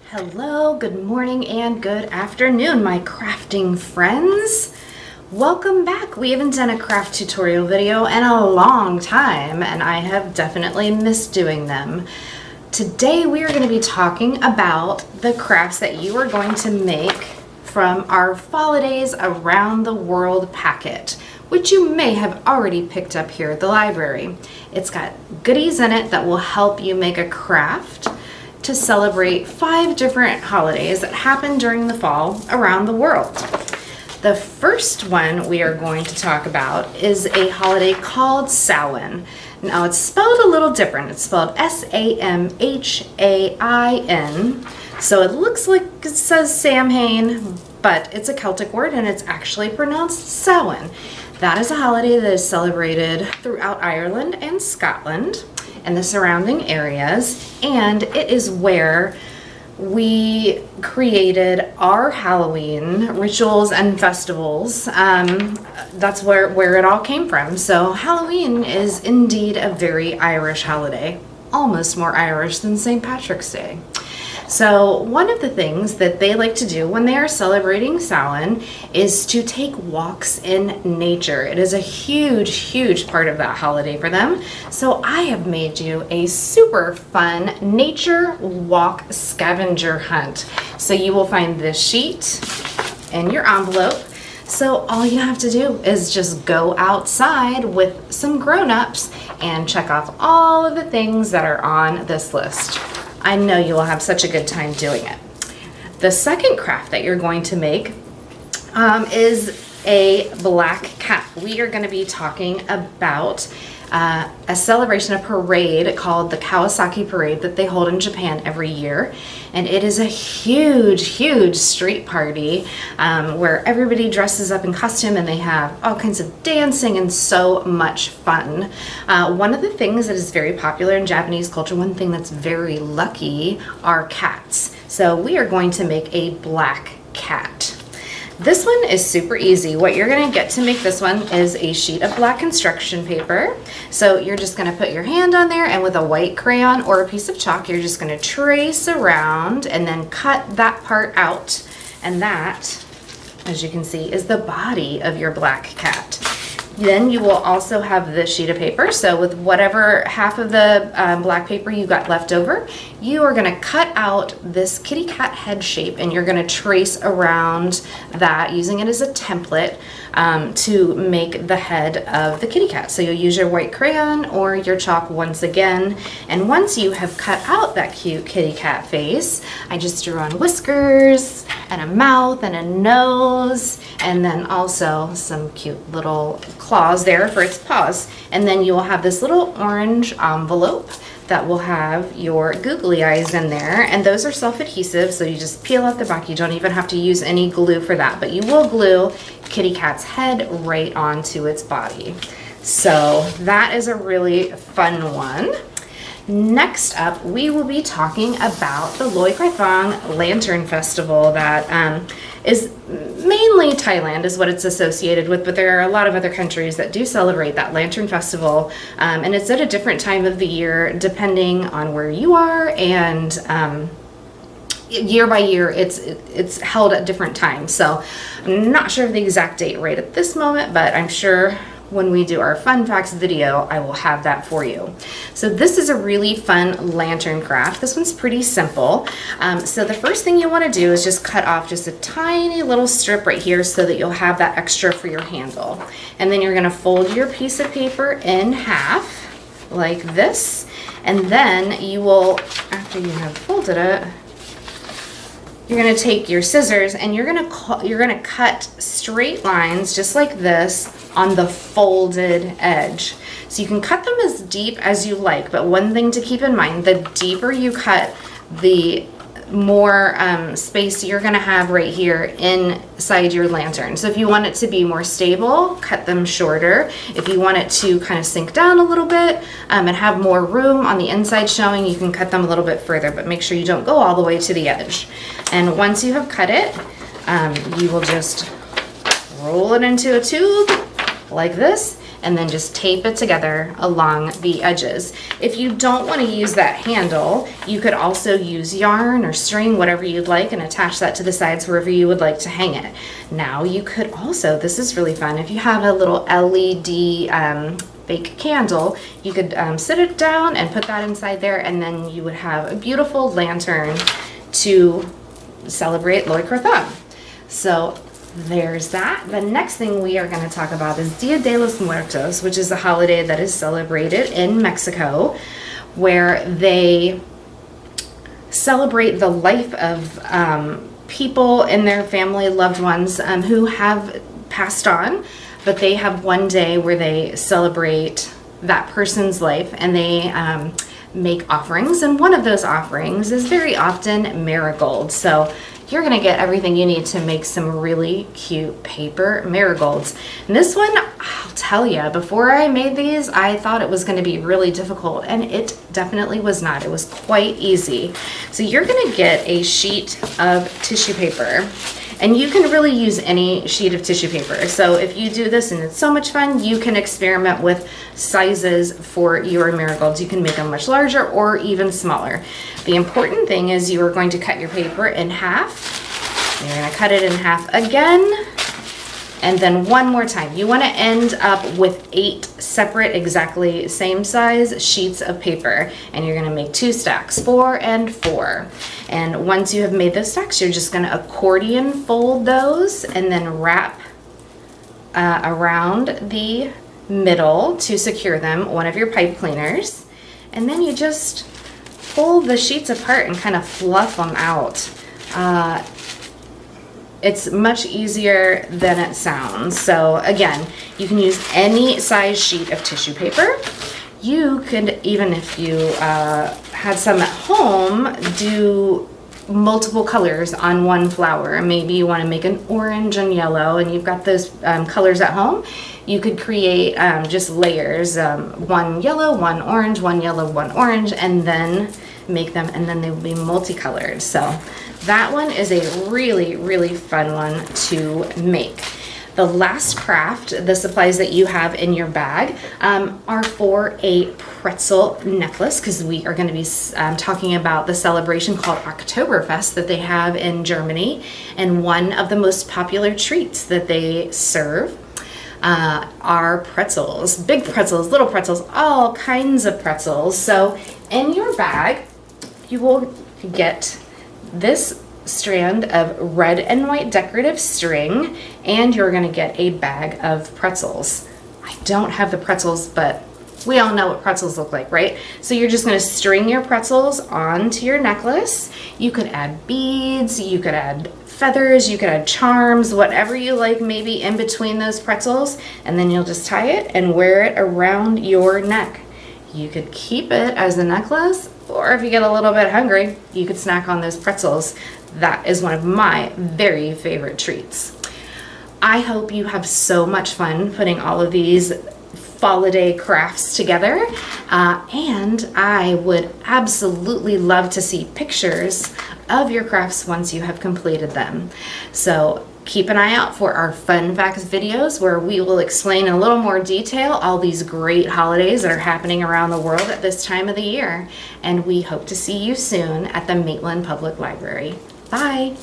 Hello, good morning, and good afternoon, my crafting friends. Welcome back. We haven't done a craft tutorial video in a long time, and I have definitely missed doing them. Today we are going to be talking about the crafts that you are going to make from our Fallidays Around the World packet, which you may have already picked up here at the library. It's got goodies in it that will help you make a craft to celebrate 5 different holidays that happen during the fall around the world. The first one we are going to talk about is a holiday called Samhain. Now it's spelled a little different. It's spelled S-A-M-H-A-I-N. So it looks like it says Samhain, but it's a Celtic word and it's actually pronounced Samhain. That is a holiday that is celebrated throughout Ireland and Scotland and the surrounding areas, and it is where we created our Halloween rituals and festivals. That's where it all came from. So Halloween is indeed a very Irish holiday, almost more Irish than St. Patrick's Day. So one of the things that they like to do when they are celebrating Samhain is to take walks in nature. It is a huge part of that holiday for them. So I have made you a super fun nature walk scavenger hunt. So you will find this sheet in your envelope. So all you have to do is just go outside with some grown-ups and check off all of the things that are on this list. I know you will have such a good time doing it. The second craft that you're going to make is a black cat. We are going to be talking about a celebration, a parade called the Kawasaki Parade that they hold in Japan every year. And it is a huge street party where everybody dresses up in costume and they have all kinds of dancing and so much fun. One of the things that is very popular in Japanese culture, one thing that's very lucky, are cats. So we are going to make a black cat. This one is super easy. What you're going to get to make this one is a sheet of black construction paper. So you're just going to put your hand on there, and with a white crayon or a piece of chalk, you're just going to trace around and then cut that part out. And that, as you can see, is the body of your black cat. Then you will also have this sheet of paper. So with whatever half of the black paper you got left over, you are going to cut out this kitty cat head shape, and you're going to trace around that using it as a template to make the head of the kitty cat. So you'll use your white crayon or your chalk once again. And once you have cut out that cute kitty cat face, I just drew on whiskers and a mouth and a nose, and then also some cute little claws there for its paws. And then you will have this little orange envelope that will have your googly eyes in there, and those are self-adhesive, so you just peel out the back. You don't even have to use any glue for that, but you will glue kitty cat's head right onto its body. So that is a really fun one. Next up, we will be talking about the Loy Krathong Lantern Festival that is mainly Thailand is what it's associated with, but there are a lot of other countries that do celebrate that Lantern Festival, and it's at a different time of the year depending on where you are, and year by year it's held at different times. So I'm not sure of the exact date right at this moment, but I'm sure when we do our fun facts video, I will have that for you. So this is a really fun lantern craft. This one's pretty simple. So the first thing you want to do is just cut off just a tiny little strip right here so that you'll have that extra for your handle. And then you're going to fold your piece of paper in half like this. And then you will, after you have folded it, you're going to take your scissors and you're going to cut straight lines just like this on the folded edge. So you can cut them as deep as you like, but one thing to keep in mind, the deeper you cut, the more space you're going to have right here inside your lantern. So if you want it to be more stable, cut them shorter. If you want it to kind of sink down a little bit and have more room on the inside showing, you can cut them a little bit further, but make sure you don't go all the way to the edge. And once you have cut it, you will just roll it into a tube like this, and then just tape it together along the edges. If you don't want to use that handle, you could also use yarn or string, whatever you'd like, and attach that to the sides wherever you would like to hang it. Now you could also, this is really fun, if you have a little LED fake candle, you could sit it down and put that inside there, and then you would have a beautiful lantern to celebrate Lord Crethon. So there's that. The next thing we are going to talk about is Dia de los Muertos, which is a holiday that is celebrated in Mexico, where they celebrate the life of people and their family, loved ones who have passed on, but they have one day where they celebrate that person's life, and they make offerings, and one of those offerings is very often marigolds. So you're gonna get everything you need to make some really cute paper marigolds. And this one, I'll tell you, before I made these, I thought it was gonna be really difficult, and it definitely was not. It was quite easy. So you're gonna get a sheet of tissue paper, and you can really use any sheet of tissue paper. So if you do this and it's so much fun, you can experiment with sizes for your marigolds. You can make them much larger or even smaller. The important thing is you are going to cut your paper in half. You're going to cut it in half again, and then one more time. You want to end up with 8 separate, exactly same size sheets of paper, and you're going to make 2 stacks, 4 and 4. And once you have made those stacks, you're just going to accordion fold those and then wrap around the middle to secure them, one of your pipe cleaners, and then you just pull the sheets apart and kind of fluff them out. It's much easier than it sounds. So again, you can use any size sheet of tissue paper. You could, even if you had some at home, do multiple colors on one flower. Maybe you want to make an orange and yellow, and you've got those colors at home. You could create just layers, one yellow, one orange, one yellow, one orange, and then make them, and then they will be multicolored. So that one is a really, really fun one to make. The last craft, the supplies that you have in your bag, are for a pretzel necklace, because we are going to be talking about the celebration called Oktoberfest that they have in Germany, and one of the most popular treats that they serve are pretzels. Big pretzels, little pretzels, all kinds of pretzels. So in your bag, you will get this strand of red and white decorative string, and you're going to get a bag of pretzels. I don't have the pretzels, but we all know what pretzels look like, right? So you're just going to string your pretzels onto your necklace. You could add beads, you could add feathers, you could add charms, whatever you like, maybe in between those pretzels, and then you'll just tie it and wear it around your neck. You could keep it as a necklace, or if you get a little bit hungry, you could snack on those pretzels. That is one of my very favorite treats. I hope you have so much fun putting all of these Falliday crafts together, and I would absolutely love to see pictures of your crafts once you have completed them. So keep an eye out for our fun facts videos, where we will explain in a little more detail all these great holidays that are happening around the world at this time of the year. And we hope to see you soon at the Maitland Public Library. Bye.